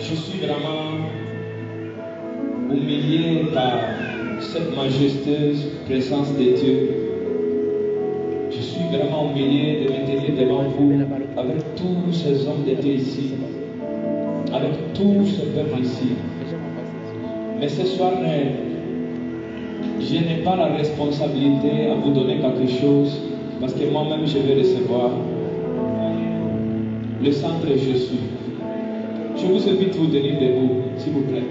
Je suis vraiment humilié par cette majestueuse présence de Dieu. Je suis vraiment humilié de me tenir devant vous avec tous ces hommes de Dieu ici, avec tout ce peuple ici. Mais ce soir, je n'ai pas la responsabilité à vous donner quelque chose parce que moi-même je vais recevoir. Le centre, je suis. Je vous invite à vous tenir debout, s'il vous plaît.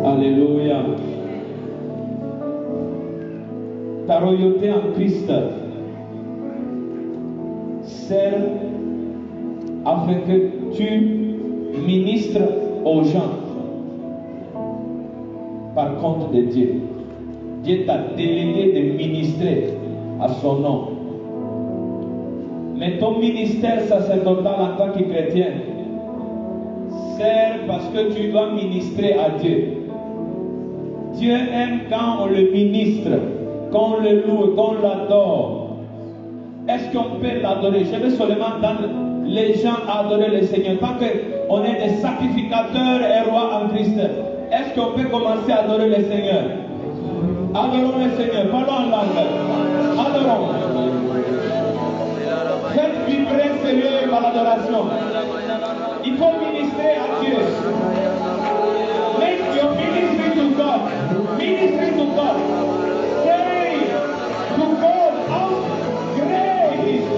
Alléluia. Ta royauté en Christ sert afin que tu ministres aux gens par compte de Dieu. Dieu t'a délégué de ministrer à son nom. Mais ton ministère sacerdotal en tant que chrétien sert parce que tu dois ministrer à Dieu. Dieu aime quand on le ministre, quand on le loue, quand on l'adore. Est-ce qu'on peut l'adorer? Je vais seulement entendre les gens adorer le Seigneur. Tant qu'on est des sacrificateurs et rois en Christ, est-ce qu'on peut commencer à adorer le Seigneur? Adorons le Seigneur, parlons en langue. Adorons. Faites vibrer Seigneur par l'adoration. Il faut ministrer à Dieu. Make your ministry to God. Ministry to God. Say to God, how great is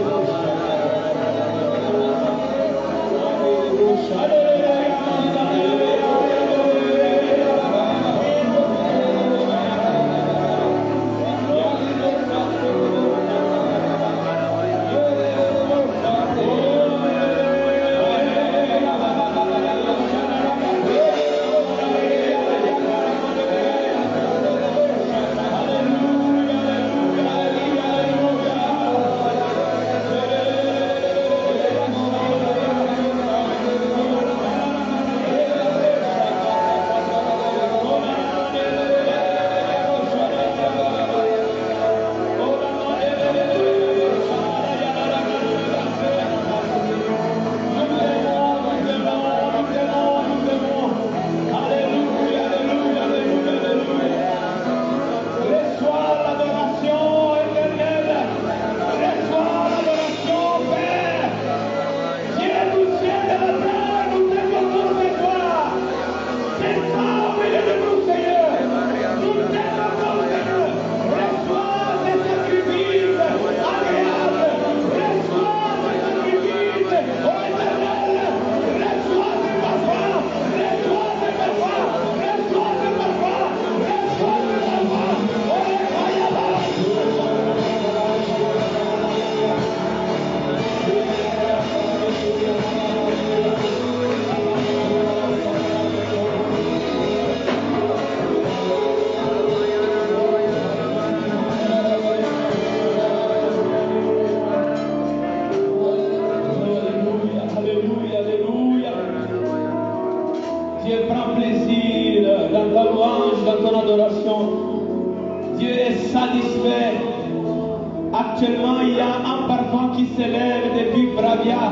actuellement, il y a un parfum qui s'élève depuis Bravia.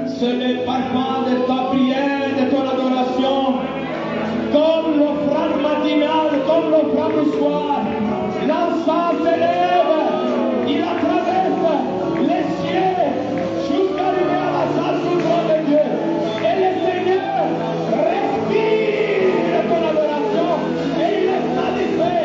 C'est le parfum de ta prière, de ton adoration. Comme l'offrande matinale, comme l'offrande du soir. L'encens s'élève. Il traverse les cieux jusqu'à arriver à la salle du trône de Dieu. Et le Seigneur respire ton adoration et il est satisfait.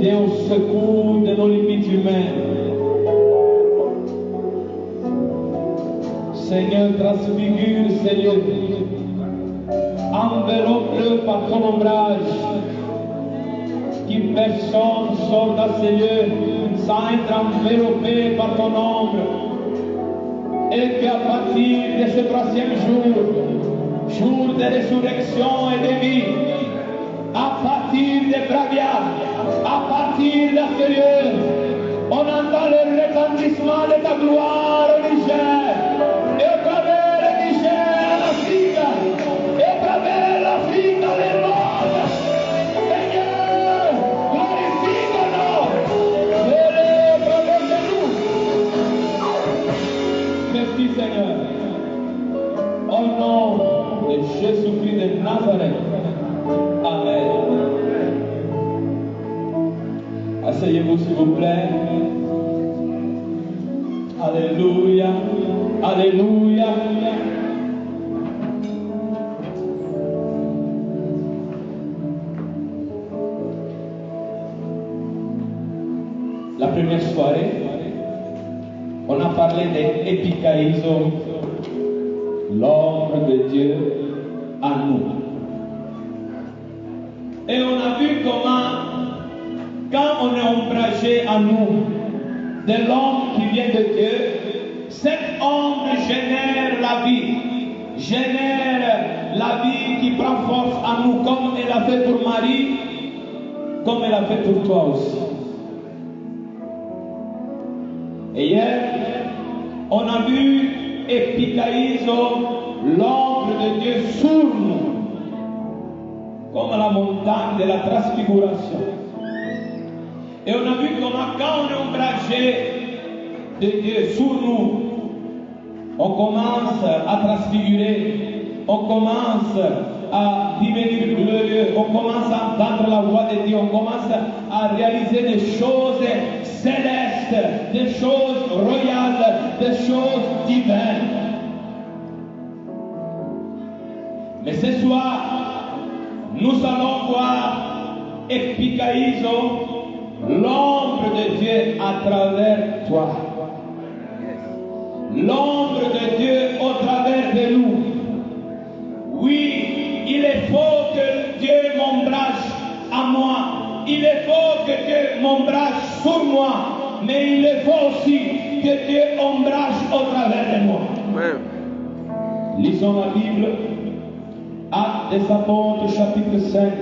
Viens au secours de nos limites humaines. Seigneur, transfigure, Seigneur. Enveloppe-le par ton ombrage. Qu'une personne sorte à Seigneur sans être enveloppée par ton ombre. Et qu'à partir de ce troisième jour de résurrection et de vie, à partir de Bravia, à partir de Seigneur, on entend le retentissement de ta gloire au Niger, et au travers du Niger, l'Afrique, et au travers l'Afrique dans le monde. Seigneur, glorifie ton nom, célèbre nous. Merci Seigneur, au nom de Jésus-Christ de Nazareth. Amen. Asseyez-vous s'il vous plaît. Alléluia. Alléluia. La première soirée, on a parlé d'Epikaïso, l'ombre de Dieu à nous. Et on a vu comment, quand on est ombragé à nous de l'ombre qui vient de Dieu, cette ombre génère la vie qui prend force à nous, comme elle a fait pour Marie, comme elle a fait pour toi aussi. Et hier, on a vu Epikaïso, l'ombre de Dieu sur nous, comme la montagne de la transfiguration. Et on a vu comment quand on est ombragé de Dieu sur nous, on commence à transfigurer, on commence à devenir glorieux, on commence à entendre la voix de Dieu, on commence à réaliser des choses célestes, des choses royales, des choses divines. Mais ce soir, nous allons voir Epikaïso, l'ombre de Dieu à travers toi. L'ombre de Dieu au travers de nous. Oui, il est faux que Dieu m'ombrage à moi. Il est faux que Dieu m'ombrage sur moi. Mais il est faux aussi que Dieu ombrage au travers de moi. Ouais. Lisons la Bible. Actes des Apôtres, chapitre 5.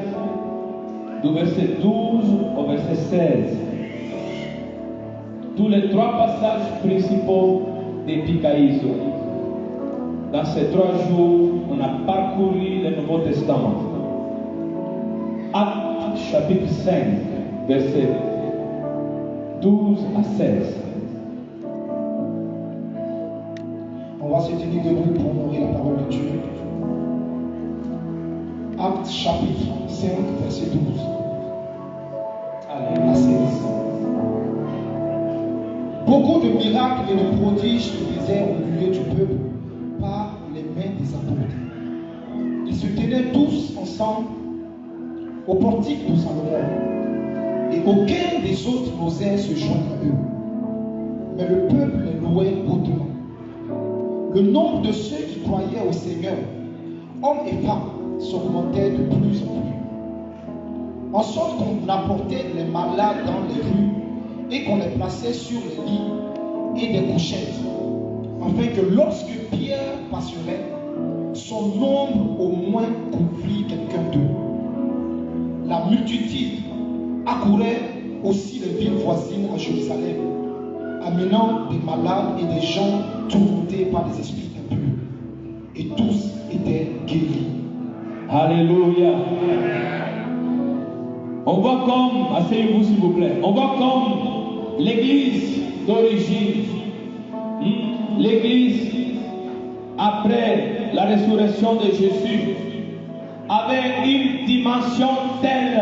Du verset 12 au verset 16. Tous les trois passages principaux d'Epikaïso. Dans ces 3 jours, on a parcouru le Nouveau Testament. Actes chapitre 5, verset 12 à 16. On va se tenir debout pour honorer la parole de Dieu. Actes chapitre 5, verset 12 à 16. Beaucoup de miracles et de prodiges se faisaient au milieu du peuple par les mains des apôtres. Ils se tenaient tous ensemble au portique de Salomon, et aucun des autres n'osait se joindre à eux. Mais le peuple les louait hautement. Le nombre de ceux qui croyaient au Seigneur, hommes et femmes, s'augmentait de plus en plus. En sorte qu'on apportait les malades dans les rues et qu'on les plaçait sur les lits et des couchettes, afin que lorsque Pierre passerait, son ombre au moins couvrit quelqu'un d'eux. La multitude accourait aussi les villes voisines à Jérusalem, amenant des malades et des gens tourmentés par des esprits impurs. Et tous étaient guéris. Alléluia. On voit comme, asseyez-vous s'il vous plaît, on voit comme l'église d'origine, l'église après la résurrection de Jésus, avait une dimension telle,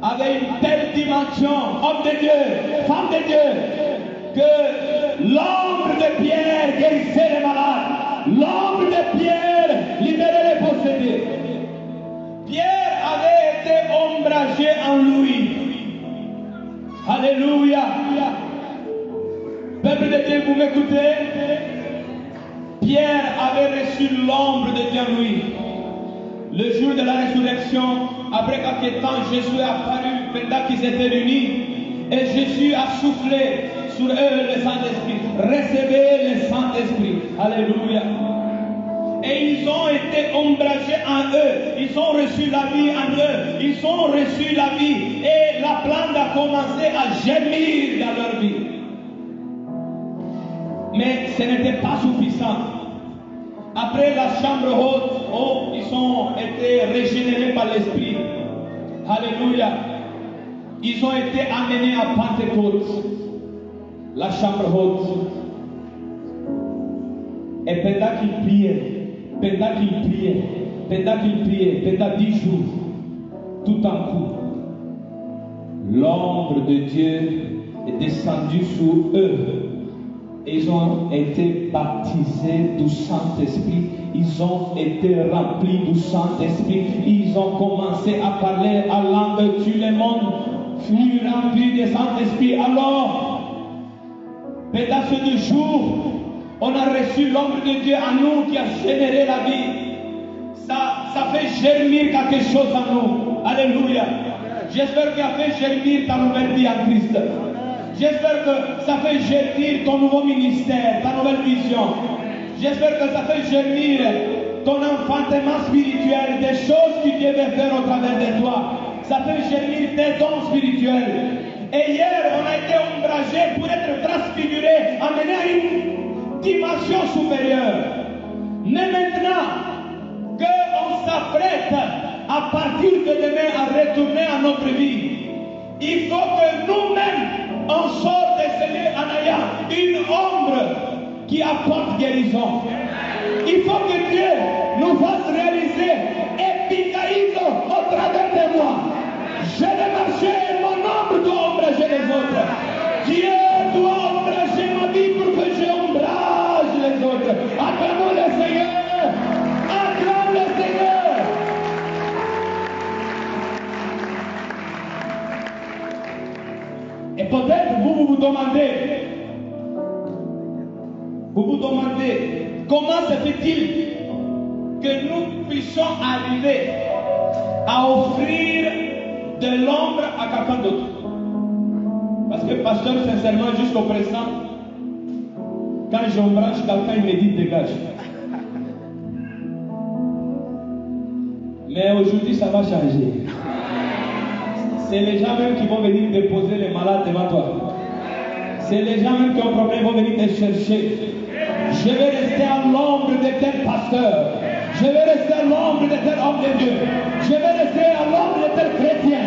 avait une telle dimension, homme de Dieu, femme de Dieu, que l'ombre de Pierre guérissait les malades, l'ombre de Pierre libérait les possédés. Pierre avait été ombragé en lui. Alléluia. Peuple de Dieu, vous m'écoutez? Pierre avait reçu l'ombre de Dieu en lui. Le jour de la résurrection, après quelques temps, Jésus est apparu pendant qu'ils étaient réunis. Et Jésus a soufflé sur eux le Saint-Esprit. Recevez le Saint-Esprit. Alléluia. Et ils ont été ombragés en eux. Ils ont reçu la vie en eux. Ils ont reçu la vie. Et la plante a commencé à gémir dans leur vie. Mais ce n'était pas suffisant. Après la chambre haute, ils ont été régénérés par l'Esprit. Alléluia. Ils ont été amenés à Pentecôte, la chambre haute. Et pendant qu'ils priaient, pendant 10 jours, tout en coup, l'ombre de Dieu est descendue sur eux. Ils ont été baptisés du Saint-Esprit. Ils ont été remplis du Saint-Esprit. Ils ont commencé à parler à langue. Tout le monde fut rempli du Saint-Esprit. Alors, pendant ces 2 jours, on a reçu l'ombre de Dieu en nous qui a généré la vie. Ça fait germir quelque chose en nous. Alléluia. J'espère qu'il a fait germir ta nouvelle vie en Christ. J'espère que ça fait germir ton nouveau ministère, ta nouvelle vision. J'espère que ça fait germir ton enfantement spirituel, des choses que Dieu veut faire au travers de toi. Ça fait germir tes dons spirituels. Et hier, on a été ombragés pour être transfigurés, amenés à une dimension supérieure. Mais maintenant qu'on s'apprête à partir de demain à retourner à notre vie, il faut que nous-mêmes on sort de ce lieu en ayant une ombre qui apporte guérison. Il faut que Dieu nous fasse réaliser Epikaïso au travers de moi. Je vais marcher et mon ombre doit ombrager les autres. Dieu doit ombrager ma vie pour que je ombrage les autres. Acclamons le Seigneur. Acclame le Seigneur. Et peut-être vous vous demandez comment se fait-il que nous puissions arriver à offrir de l'ombre à quelqu'un d'autre. Parce que pasteur, sincèrement, jusqu'au présent, quand j'embrasse quelqu'un, il me dit dégage. Mais aujourd'hui, ça va changer. C'est les gens même qui vont venir déposer les malades devant toi. C'est les gens même qui ont un problème vont venir te chercher. Je vais rester à l'ombre de tel pasteur. Je vais rester à l'ombre de tel homme de Dieu. Je vais rester à l'ombre de tel chrétien.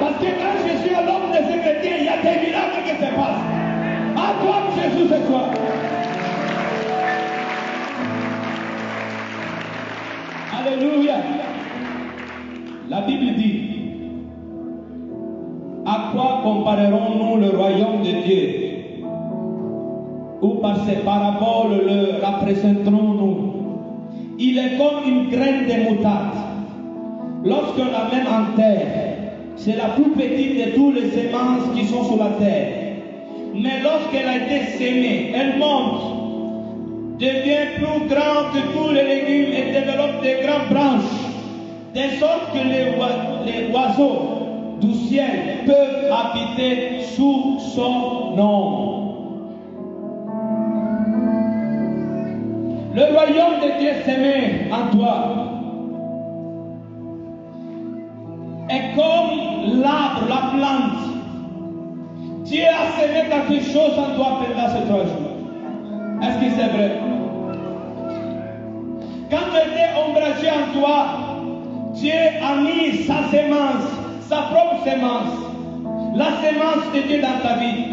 Parce que quand je suis à l'ombre de ce chrétien, il y a des miracles qui se passent. Acclame Jésus ce soir. Alléluia. La Bible dit, à quoi comparerons-nous le royaume de Dieu? Ou par ces paraboles le représenterons-nous? Il est comme une graine de moutarde. Lorsqu'on la met en terre, c'est la plus petite de toutes les semences qui sont sur la terre. Mais lorsqu'elle a été sémée, elle monte, devient plus grande que tous les légumes et développe des grandes branches, de sorte que les oiseaux du ciel peuvent habiter sous son nom. Le royaume de Dieu s'émet en toi. Et comme l'arbre, la plante, Dieu a semé quelque chose en toi pendant ces 3 jours. Est-ce que c'est vrai? Quand tu étais ombragé en toi, Dieu a mis sa sémence, sa propre sémence, la sémence de Dieu dans ta vie.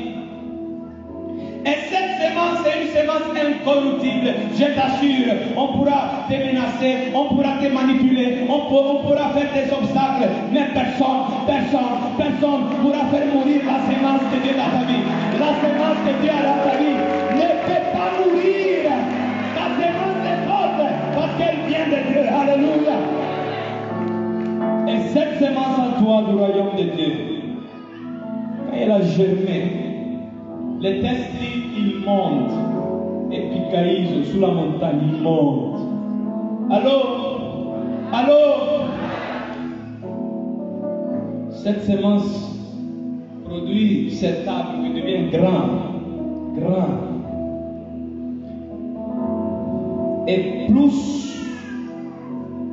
Et cette sémence est une sémence incorruptible. Je t'assure, on pourra te menacer, on pourra te manipuler, on pourra faire des obstacles, mais personne pourra faire mourir la sémence de Dieu dans ta vie. La sémence de Dieu dans ta vie ne peut pas mourir. Ta sémence est forte parce qu'elle vient de Dieu. Alléluia. Et cette sémence en toi du royaume de Dieu, quand il y elle a germé, les testes, ils montent. Et puis caïsent sous la montagne, ils montent. Alors, cette semence produit cet arbre qui devient grand. Et plus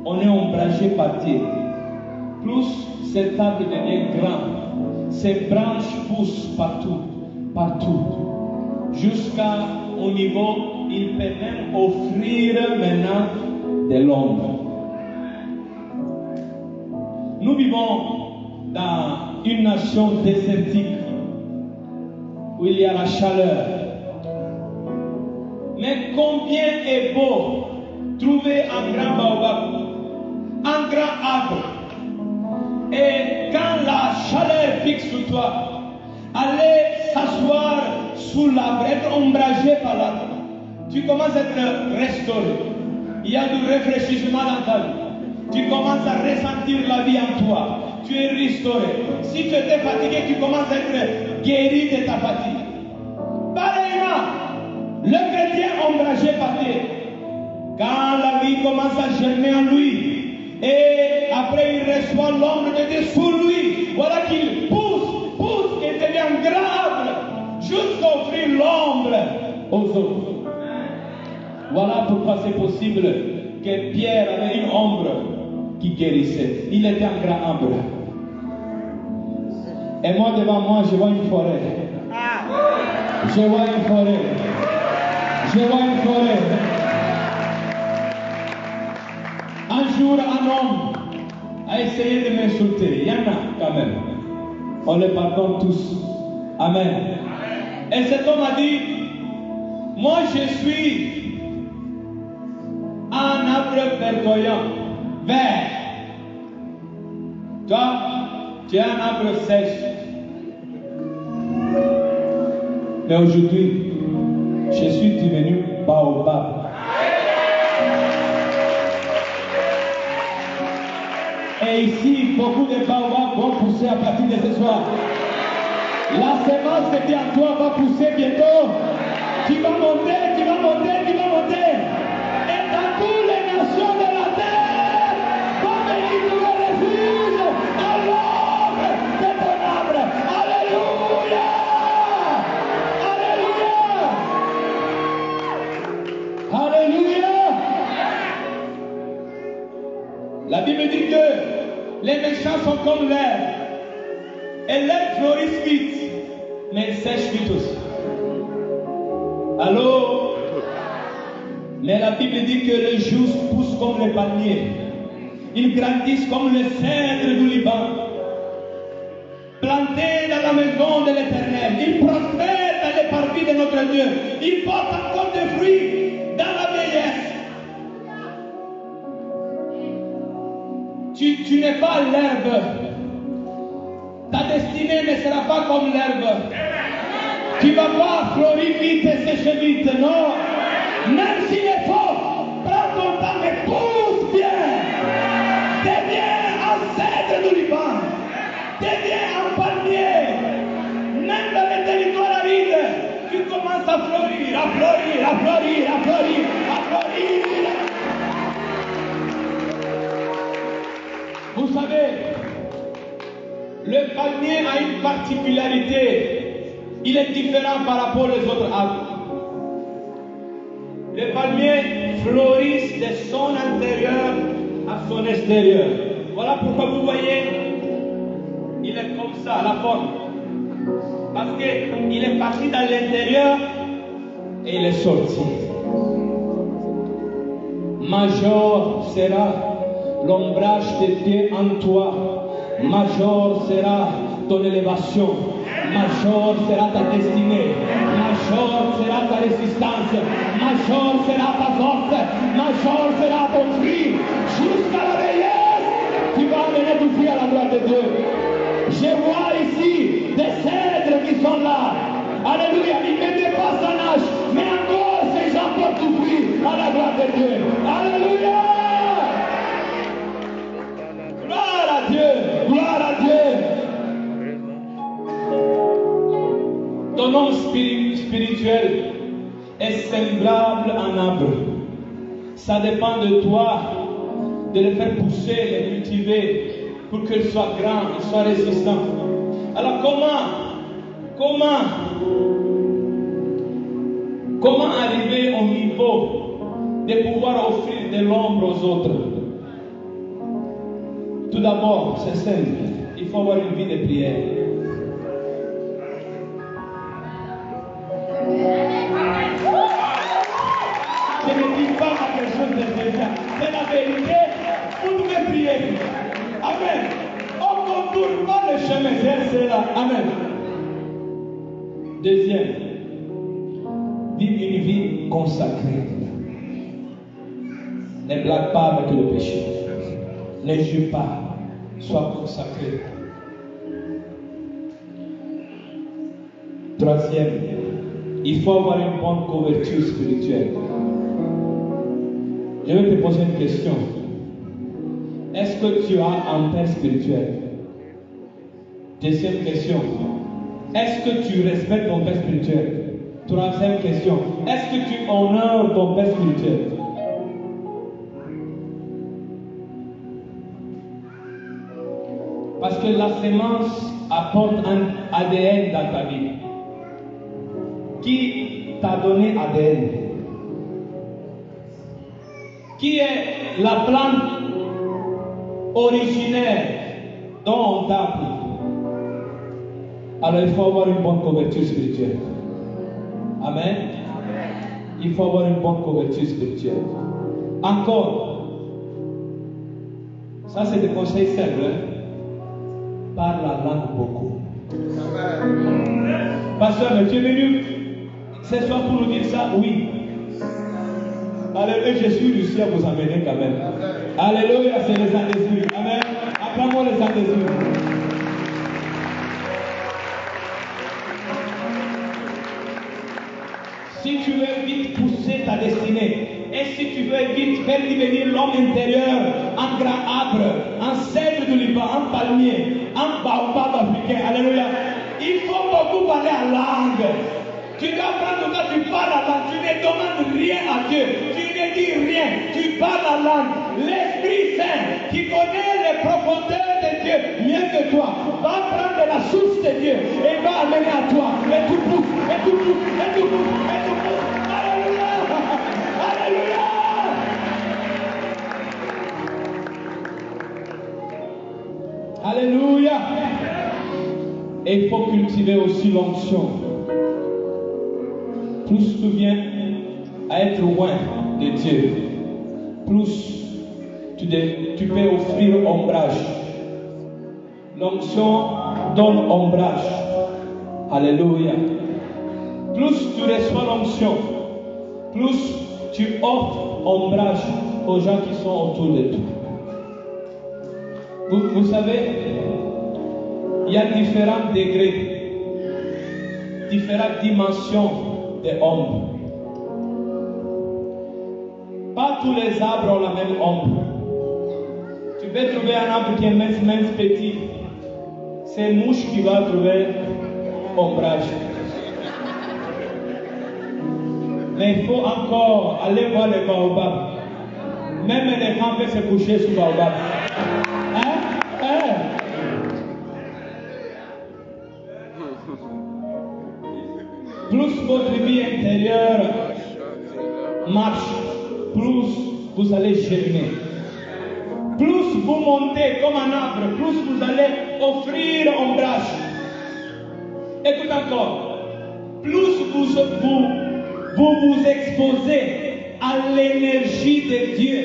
on est ombragé par Dieu, plus cet arbre devient grand. Ses branches poussent partout. Jusqu'au niveau, il peut même offrir maintenant de l'ombre. Nous vivons dans une nation désertique où il y a la chaleur. Mais combien est beau trouver un grand baobab, un grand arbre. Et quand la chaleur pique sur toi, aller s'asseoir sous l'arbre, être ombragé par l'arbre, tu commences à être restauré. Il y a du réfléchissement dans ta vie. Tu commences à ressentir la vie en toi. Tu es restauré. Si tu étais fatigué, tu commences à être guéri de ta fatigue. Pareillement, le chrétien ombragé par Dieu, quand la vie commence à germer en lui, et après il reçoit l'ombre de Dieu sur lui, voilà qu'il pousse et devient un grand arbre, jusqu'à offrir l'ombre aux autres. Voilà pourquoi c'est possible que Pierre avait une ombre qui guérissait. Il était un grand arbre. Et moi, devant moi, je vois une forêt. Je vois une forêt. Je vois une forêt. Un jour, un homme a essayé de m'insulter. Il y en a quand même. On les pardonne tous. Amen. Et cet homme a dit, moi je suis un arbre verdoyant, vert. Toi, tu es un arbre sèche. Mais aujourd'hui, je suis devenu baobab. Et ici, beaucoup de baobabs vont pousser à partir de ce soir. La semence qui est en toi va pousser bientôt. Tu vas monter. Et dans toutes les nations de la terre, vont venir trouver refuge à l'ombre de ton arbre. Alléluia! Alléluia! La Bible dit que les méchants sont comme l'herbe. Et l'herbe fleurit vite, mais elle sèche vite aussi. Allô? Mais la Bible dit que les justes poussent comme les palmiers. Ils grandissent comme les cèdres du Liban. Plantés dans la maison de l'Éternel. Ils prospèrent dans les parvis de notre Dieu. Ils portent encore des fruits dans la vieillesse. Tu n'es pas l'herbe. Ta destinée ne sera pas comme l'herbe. Tu ne vas pas fleurir vite et sécher vite, non. Même s'il est fort, prends ton temps, mais pousse bien. Deviens un cèdre du Liban. Deviens un palmier. Même dans les territoires arides, tu commences à fleurir. Vous savez, le palmier a une particularité. Il est différent par rapport aux autres arbres. Le palmier fleurit de son intérieur à son extérieur. Voilà pourquoi vous voyez, il est comme ça, la forme. Parce qu'il est parti dans l'intérieur et il est sorti. Major sera l'ombrage de Dieu en toi. Major sera ton élévation. Major sera ta destinée. Major sera ta résistance. Major sera ta force. Major sera ton fruit. Jusqu'à la vieillesse, tu vas amener du fruit à la gloire de Dieu. Je vois ici des cèdres qui sont là. Alléluia. Ils ne dépassent un âge. Mais encore, ces gens portent du fruit à la gloire de Dieu. Alléluia. Gloire à Dieu. Gloire à Dieu. Ton homme spirituel est semblable à un arbre. Ça dépend de toi de le faire pousser, le cultiver pour qu'il soit grand, qu'il soit résistant. Alors comment arriver au niveau de pouvoir offrir de l'ombre aux autres? Tout d'abord, c'est simple, il faut avoir une vie de prière. Je ne dis pas quelque chose de spécial, c'est la vérité, vous devez prier. Amen. On ne contourne pas le chemin, c'est là. Amen. Deuxième, vivre une vie consacrée. Ne blague pas avec le péché. Ne joue pas. Sois consacré. Troisième, il faut avoir une bonne couverture spirituelle. Je vais te poser une question. Est-ce que tu as un père spirituel? Deuxième question. Est-ce que tu respectes ton père spirituel? Troisième question. Est-ce que tu honores ton père spirituel? Parce que la sémence apporte un ADN dans ta vie. Qui t'a donné ADN? Qui est la plante originaire dont on t'a appris? Alors il faut avoir une bonne couverture spirituelle. Amen. Il faut avoir une bonne couverture spirituelle. Encore, ça c'est des conseils simples. Hein? Parle la langue beaucoup. Pasteur, mais tu es venu ce soir pour nous dire ça? Oui. Alléluia, je suis réussi à vous amener quand même. Alléluia, c'est les Saint-Esprit. Amen. Acclamons les Saint-Esprit. Si tu veux vite pousser ta destinée, et si tu veux vite faire devenir l'homme intérieur en grand arbre, en cèdre du Liban, en palmier, en baobab africain, alléluia, il faut beaucoup parler en langue. Tu dois prendre quand tu parles la langue, tu ne demandes rien à Dieu, tu ne dis rien, tu parles la langue. L'Esprit Saint qui connaît les profondeurs de Dieu mieux que toi va prendre la source de Dieu et va amener à toi. Et tout pousse, et tout pousse, et tout pousse, et tout pousse. Alléluia! Alléluia! Alléluia! Et il faut cultiver aussi l'onction. Plus tu viens à être loin de Dieu, plus tu peux offrir ombrage. L'onction donne ombrage. Alléluia. Plus tu reçois l'onction, plus tu offres ombrage aux gens qui sont autour de toi. Vous savez, il y a différents degrés, différentes dimensions des ombres. Pas tous les arbres ont la même ombre. Tu peux trouver un arbre qui est mince, petit. C'est une mouche qui va trouver ombrage. Mais il faut encore aller voir les baobabs. Même les femmes peuvent se coucher sous baobab. Plus votre vie intérieure marche, plus vous allez germer. Plus vous montez comme un arbre, plus vous allez offrir ombrage. Écoute encore. Plus vous exposez à l'énergie de Dieu,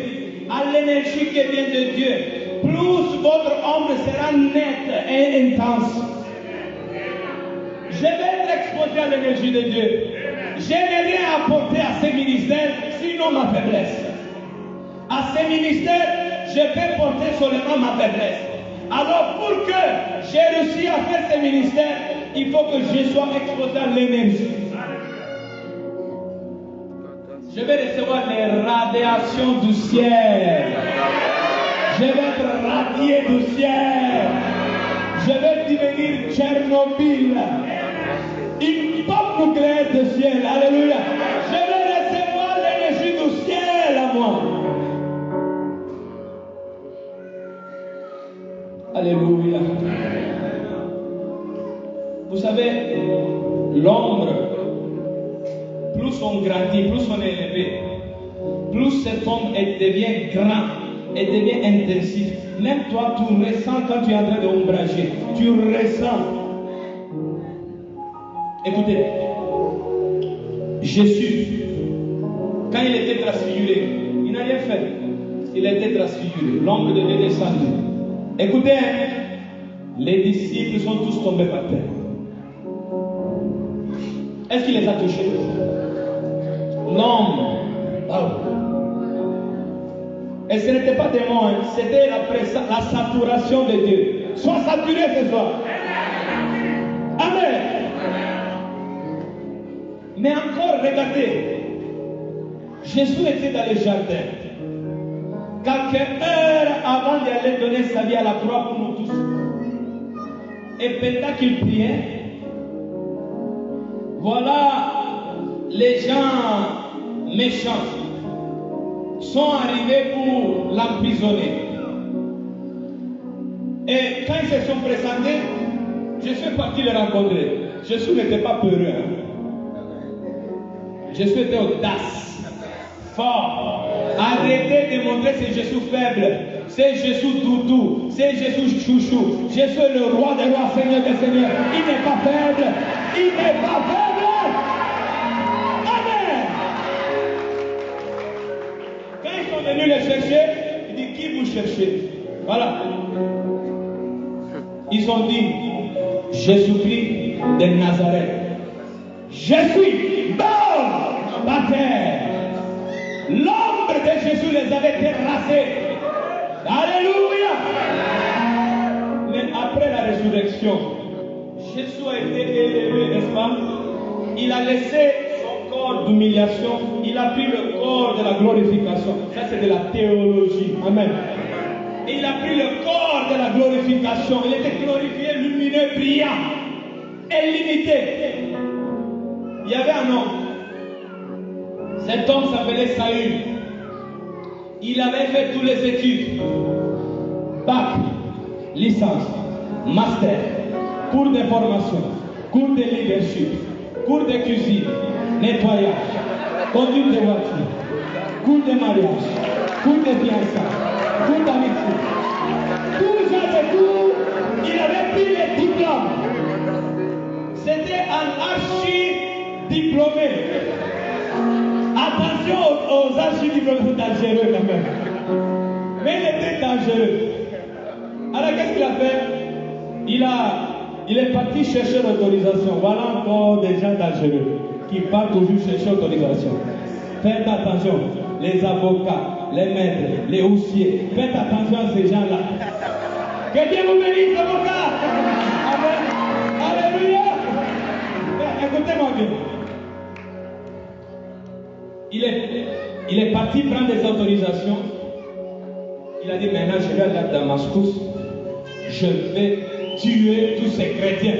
à l'énergie qui vient de Dieu, plus votre ombre sera nette et intense. Je vais être exposé à l'énergie de Dieu. Je n'ai rien à apporter à ces ministères, sinon ma faiblesse. À ces ministères, je peux porter seulement ma faiblesse. Alors pour que j'ai réussi à faire ces ministères, il faut que je sois exposé à l'énergie. Je vais recevoir les radiations du ciel. Je vais être radié du ciel. Je vais devenir Tchernobyl. Une pompe nucléaire du ciel. Alléluia. Je vais recevoir l'énergie du ciel à moi. Alléluia. Vous savez, l'ombre, plus on grandit, plus on est élevé, plus cette ombre elle devient grande, elle devient intensive. Même toi, tu ressens quand tu es en train d'ombrager. Tu ressens. Écoutez, Jésus, quand il était transfiguré, il n'a rien fait. Il était transfiguré. L'ombre de Dieu est descendue. Écoutez, les disciples sont tous tombés par terre. Est-ce qu'il les a touchés? L'ombre. Et ce n'était pas des mots, hein. C'était la saturation de Dieu. Sois saturé ce soir. Amen. Mais encore, regardez. Jésus était dans le jardin. Quelques heures avant d'aller donner sa vie à la croix pour nous tous. Et pendant qu'il priait, voilà les gens méchants sont arrivés pour l'emprisonner. Et quand ils se sont présentés, Jésus est parti les rencontrer. Jésus n'était pas peureux. Jésus était audace, fort. Arrêtez de montrer c'est Jésus faible, c'est Jésus doudou, c'est Jésus chouchou. Jésus est le roi des rois, Seigneur des seigneurs. Il n'est pas faible, il n'est pas faible. Amen. Quand ils sont venus les chercher, il dit qui vous cherchez? Voilà. Ils ont dit Jésus-Christ de Nazareth. Je suis mort par terre. L'ombre de Jésus les avait terrassés. Alléluia. Mais après la résurrection, Jésus a été élevé, n'est-ce pas? Il a laissé son corps d'humiliation. Il a pris le corps de la glorification. Ça, c'est de la théologie. Amen. Et il a pris le corps de la glorification. Il était glorifié, lumineux, brillant, illimité. Il y avait un homme. Cet homme s'appelait Saül. Il avait fait toutes les études. Bac, licence, master, cours de formation, cours de leadership, cours de cuisine, nettoyage, conduite de voiture, cours de mariage, cours de fiançailles, cours d'amitié. Tout ça de cours, il avait pris les diplômes. C'était un archi-diplômé. Attention aux archi-diplômés dangereux quand même. Mais il était dangereux. Alors qu'est-ce qu'il a fait? Il est parti chercher l'autorisation. Voilà encore des gens dangereux qui partent toujours chercher l'autorisation. Faites attention, les avocats, les maîtres, les houssiers, faites attention à ces gens-là. Que Dieu vous bénisse, avocats. Amen. Alléluia. Écoutez-moi bien. Il est parti prendre des autorisations. Il a dit maintenant je vais aller à Damascus. Je vais tuer tous ces chrétiens.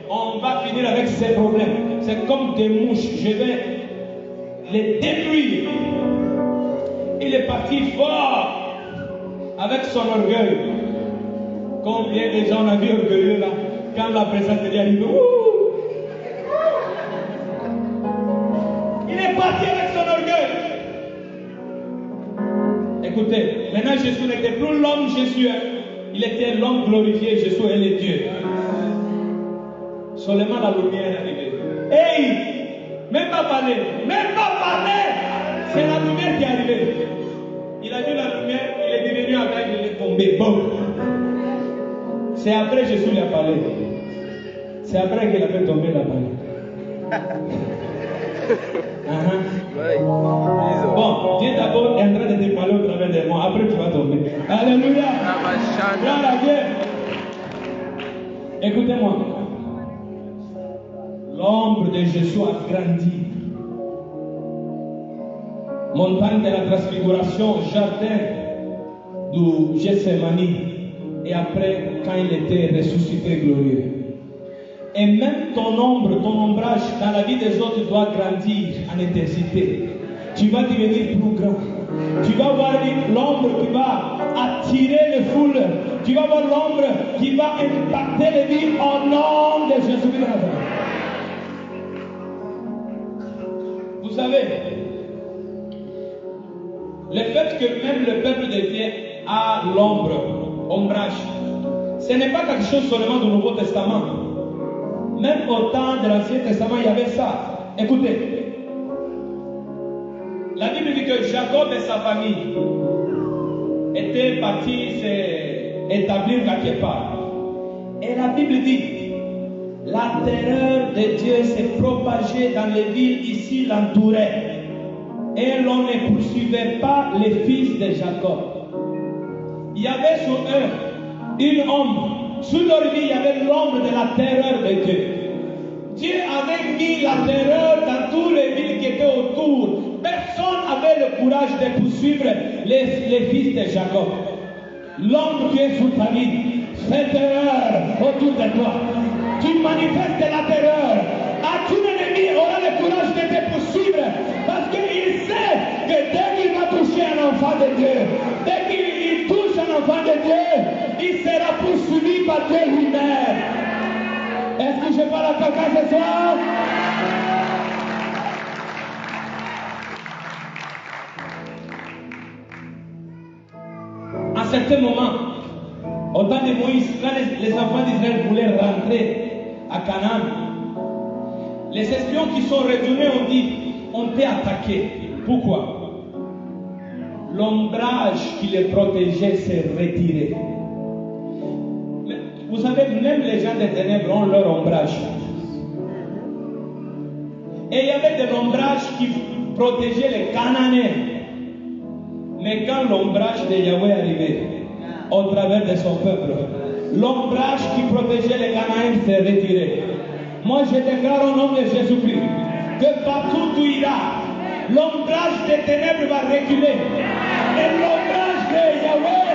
On va finir avec ces problèmes. C'est comme des mouches. Je vais les détruire. Il est parti fort avec son orgueil. Combien de gens on a vu orgueilleux là quand la présence de Dieu arrive? Il est parti avec son orgueil. Écoutez, maintenant Jésus n'était plus l'homme Jésus. Il était l'homme glorifié. Jésus est le Dieu. Seulement la lumière est arrivée. Hey! Même pas parler. Même pas parler! C'est la lumière qui est arrivée. Il a vu la lumière, il est devenu aveugle, il est tombé. Bon. C'est après Jésus lui a parlé. C'est après qu'il a fait tomber la balle. Bon, Dieu d'abord est en train de te parler au travers de moi. Après tu vas tomber. Alléluia. Gloire à Dieu. Écoutez-moi. L'ombre de Jésus a grandi. Montagne de la transfiguration, jardin du Gethsémani. Et après, quand il était ressuscité glorieux. Et même ton ombrage dans la vie des autres doit grandir en intensité. Tu vas devenir plus grand. Tu vas voir l'ombre qui va attirer les foules. Tu vas voir l'ombre qui va impacter les vies au nom de Jésus-Christ. Vous savez, le fait que même le peuple de Dieu a l'ombre, ombrage, ce n'est pas quelque chose seulement du Nouveau Testament. Même au temps de l'Ancien Testament, il y avait ça. Écoutez. La Bible dit que Jacob et sa famille étaient partis s'établir quelque part. Et la Bible dit, la terreur de Dieu s'est propagée dans les villes ici l'entouraient. Et l'on ne poursuivait pas les fils de Jacob. Il y avait sur eux une ombre. Sous leur vie, il y avait l'ombre de la terreur de Dieu. Dieu avait mis la terreur dans toutes les villes qui étaient autour. Personne n'avait le courage de poursuivre les fils de Jacob. L'ombre qui est sous ta vie fait terreur autour de toi. Tu manifestes la terreur. Aucun ennemi aura le courage de te poursuivre parce qu'il sait que dès qu'il va toucher un enfant de Dieu, dès qu'il touche un enfant de Dieu, il sera poursuivi par Dieu lui-même. Est-ce que je parle à quelqu'un ce soir? À un certain moment, au temps de Moïse, quand les enfants d'Israël voulaient rentrer à Canaan, les espions qui sont retournés ont dit, on peut attaquer. Pourquoi? L'ombrage qui les protégeait s'est retiré. Mais, vous savez, même les gens des ténèbres ont leur ombrage. Et il y avait de l'ombrage qui protégeait les Cananéens. Mais quand l'ombrage de Yahweh arrivait au travers de son peuple, l'ombrage qui protégeait les Cananéens s'est retiré. Moi je déclare au nom de Jésus-Christ que partout où il ira, l'ombrage des ténèbres va reculer. Et l'ombrage de Yahweh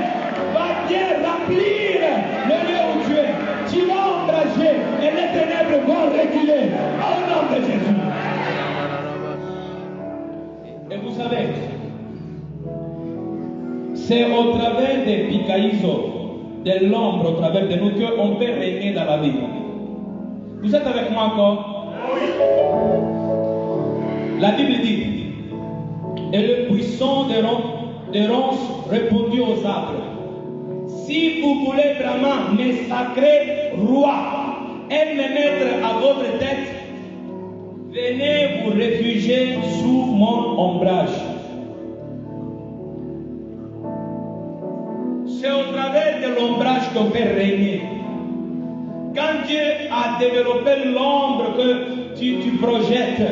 va bien remplir le lieu où tu es. Tu vas ombrager et les ténèbres vont reculer au nom de Jésus. Et vous savez, c'est au travers des Pikaïso, de l'ombre au travers de nous, qu'on peut régner dans la vie. Vous êtes avec moi encore? La Bible dit, et le buisson de ronces répondit aux arbres, si vous voulez vraiment me sacrer roi et me mettre à votre tête, venez vous réfugier sous mon ombrage. C'est au travers de l'ombrage qu'on peut régner. Quand Dieu a développé l'ombre que tu projettes,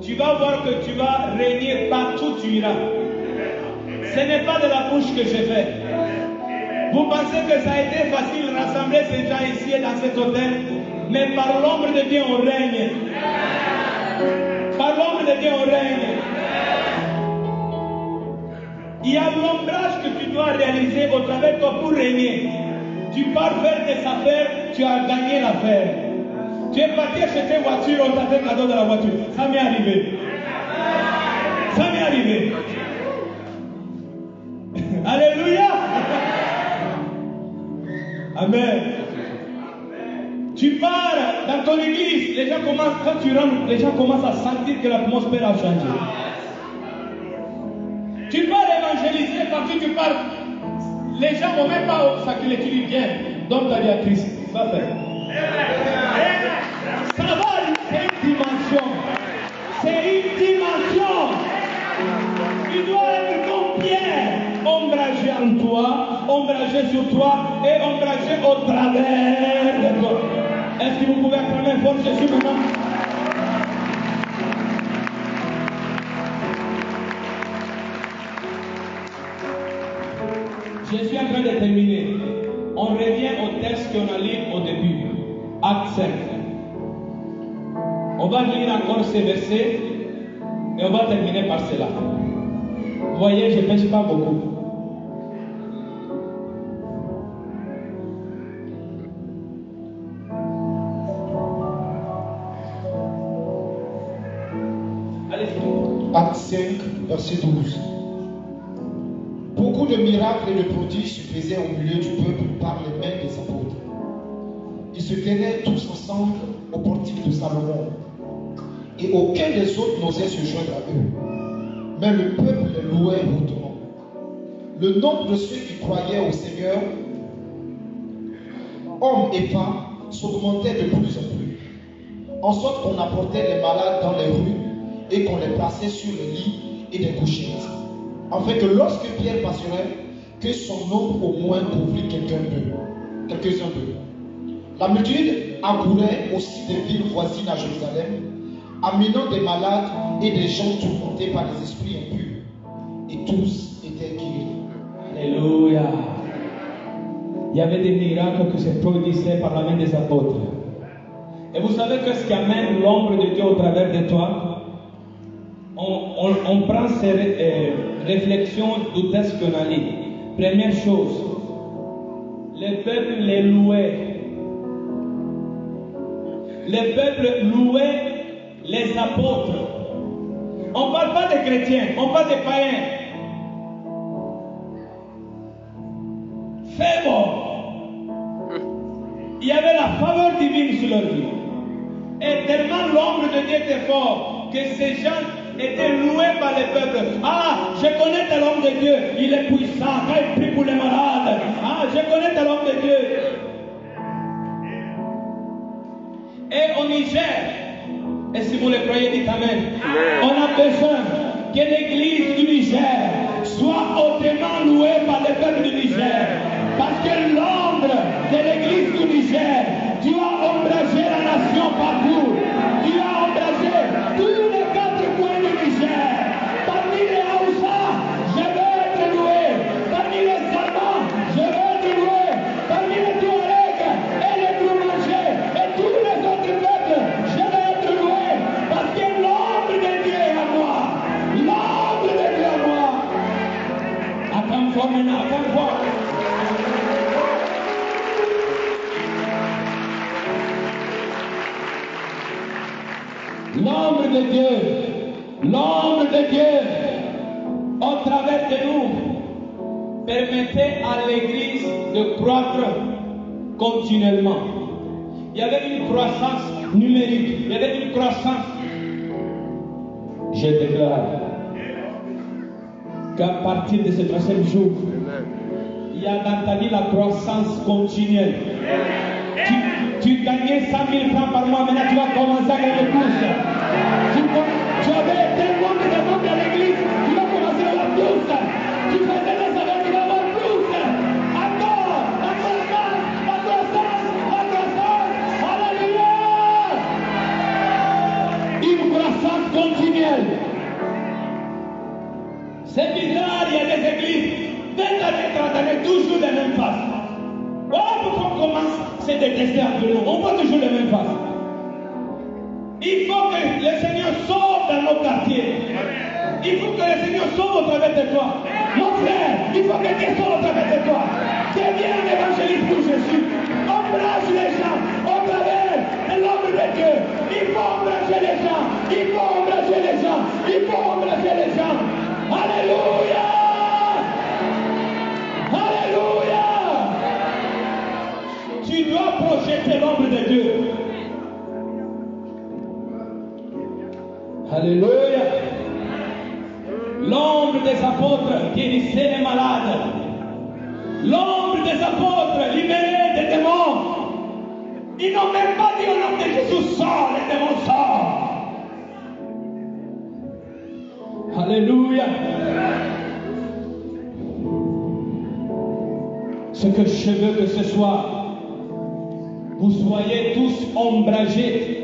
tu vas voir que tu vas régner partout où tu iras. Ce n'est pas de la bouche que je fais. Vous pensez que ça a été facile de rassembler ces gens ici et dans cet hôtel, mais par l'ombre de Dieu on règne. Par l'ombre de Dieu on règne. Il y a l'ombrage que tu dois réaliser au travers de toi pour régner. Tu pars faire tes affaires, tu as gagné l'affaire. Tu es parti acheter une voiture, on t'a fait cadeau de la voiture. Ça m'est arrivé. Ça m'est arrivé. Alléluia. Amen. Tu pars dans ton église, les gens commencent, quand tu rentres, les gens commencent à sentir que l'atmosphère a changé. Tu pars évangéliser, partout tu pars. Les gens ne vont même pas sacrer, tu dis viens, donne ta vie à Christ. Ça fait. Ça va, c'est une dimension. C'est une dimension. Tu dois être comme Pierre, ombragé en toi, ombragé sur toi et ombragé au travers de toi. Est-ce que vous pouvez acclamer fort Jésus maintenant? Je suis en train de terminer. On revient au texte qu'on a lu au début. Acte 5. On va lire encore ces versets et on va terminer par cela. Vous voyez, je ne pêche pas beaucoup. Acte 5, verset 12. Beaucoup de miracles et de prodiges se faisaient au milieu du peuple par les mains des apôtres. Ils se tenaient tous ensemble au portique de Salomon. Et aucun des autres n'osait se joindre à eux. Mais le peuple les louait hautement. Le nombre de ceux qui croyaient au Seigneur, hommes et femmes, s'augmentait de plus en plus. En sorte qu'on apportait les malades dans les rues et qu'on les plaçait sur les lits et des couchettes. Afin que lorsque Pierre passerait, que son nombre au moins couvrit quelques-uns d'eux. La multitude accourait aussi des villes voisines à Jérusalem, amenant des malades et des gens tourmentés par les esprits impurs. Et tous étaient guéris. Alléluia. Il y avait des miracles qui se produisaient par la main des apôtres. Et vous savez que ce qui amène l'ombre de Dieu au travers de toi, on prend ces réflexions du texte qu'on a lu. Première chose, le peuple les louait. Le peuple louait les apôtres. On ne parle pas des chrétiens, on parle des païens. C'est bon. Il y avait la faveur divine sur leur vie. Et tellement l'ombre de Dieu était fort que ces gens étaient loués par le peuple. Ah, je connais tel homme de Dieu, il est puissant, quand il prie pour les malades. Ah, je connais tel homme de Dieu. Et au Niger, et si vous le croyez, dites Amen. On a besoin que l'église du Niger soit hautement louée par le peuple du Niger. Parce que l'ombre de l'église du Niger, Dieu a ombragé la nation partout. Dieu a ombragé tous les quatre coins du Niger. Parmi les Haoussa, je veux être loué. Parmi les Allemands, je veux être loué. Parmi les Touaregs et les Boulangers et tous les autres peuples, je veux être loué. Parce que l'ombre de Dieu est à moi. L'ombre de Dieu est à moi. Attends fort maintenant, attends fort. L'ombre de Dieu, au travers de nous, permettait à l'Église de croître continuellement. Il y avait une croissance numérique, il y avait une croissance. Je déclare qu'à partir de ce troisième jour, il y a dans ta vie la croissance continuelle. Tu gagnais 100 000 francs par mois, maintenant tu vas commencer à gagner plus. Tu avais tellement de membres à l'église, tu vas commencer à avoir plus. Tu faisais les affaires, tu vas avoir plus. Encore, la croissance. Alléluia. Une croissance continuelle. C'est bizarre, il y a des églises, 20 années, 30 années, toujours les mêmes faces. Voilà pourquoi on commence à se détester entre nous. On voit toujours les mêmes faces. Il faut que le Seigneur sorte dans nos quartiers. Il faut que le Seigneur sorte au travers de toi. Mon frère, il faut que Dieu sorte au travers de toi. Deviens un évangéliste pour Jésus. Embrasse les gens au travers de l'ombre de Dieu. Il faut embrasser les gens. Il faut embrasser les gens. Il faut embrasser les gens. Alléluia. Alléluia. Tu dois projeter l'ombre de Dieu. Alléluia. L'ombre des apôtres guérissait les malades. L'ombre des apôtres libérait des démons. Ils n'ont même pas dit au nom de Jésus, sort, les démons sortent. Alléluia. Ce que je veux que ce soit, vous soyez tous ombragés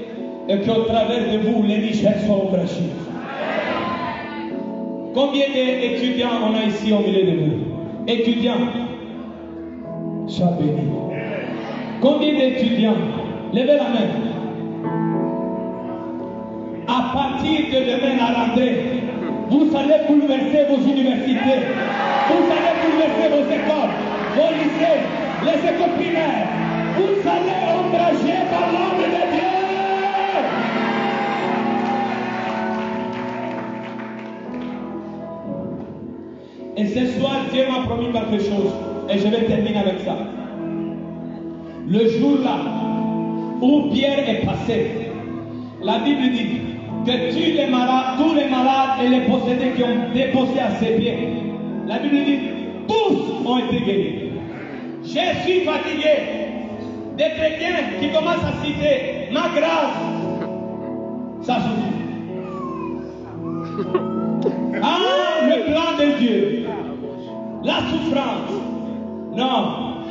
et qu'au travers de vous, les Niger soient ombragés. Combien d'étudiants on a ici au milieu de nous? Étudiants, sois béni. Combien d'étudiants? Levez la main. À partir de demain à la rentrée, vous allez bouleverser vos universités. Vous allez bouleverser vos écoles, vos lycées, les écoles primaires. Vous allez ombrager par l'ombre de Dieu. ce soir, Dieu m'a promis quelque chose. Et je vais terminer avec ça. Le jour-là où Pierre est passé, la Bible dit que tous les malades et les possédés qui ont déposé à ses pieds, la Bible dit, tous ont été guéris. Je suis fatigué des chrétiens qui commencent à citer ma grâce. Ça suffit. Ah, le plan de Dieu, la souffrance. Non,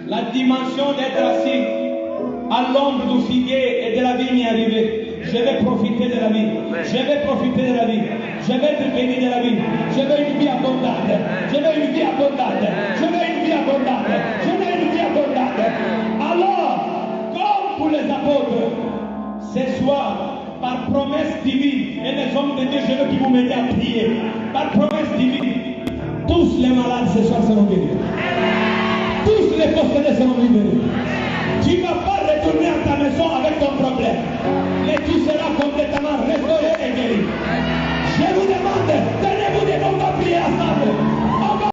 la dimension d'être assis à l'ombre du figuier et de la vigne est arrivée. Je vais profiter de la vie. Je vais profiter de la vie. Je vais être béni de la vie. Je veux une vie abondante. Je veux une vie abondante. Je veux une vie abondante. Je veux une vie abondante. Alors, comme pour les apôtres, ce soir, par promesse divine, et les hommes de Dieu, je veux qu'ils vous mettez à prier. Par promesse divine, tous les malades ce soir seront guéris. Tous les possédés seront libérés. Tu ne vas pas retourner à ta maison avec ton problème. Mais tu seras complètement restauré et guéri. Je vous demande, tenez-vous des bons à prier ensemble.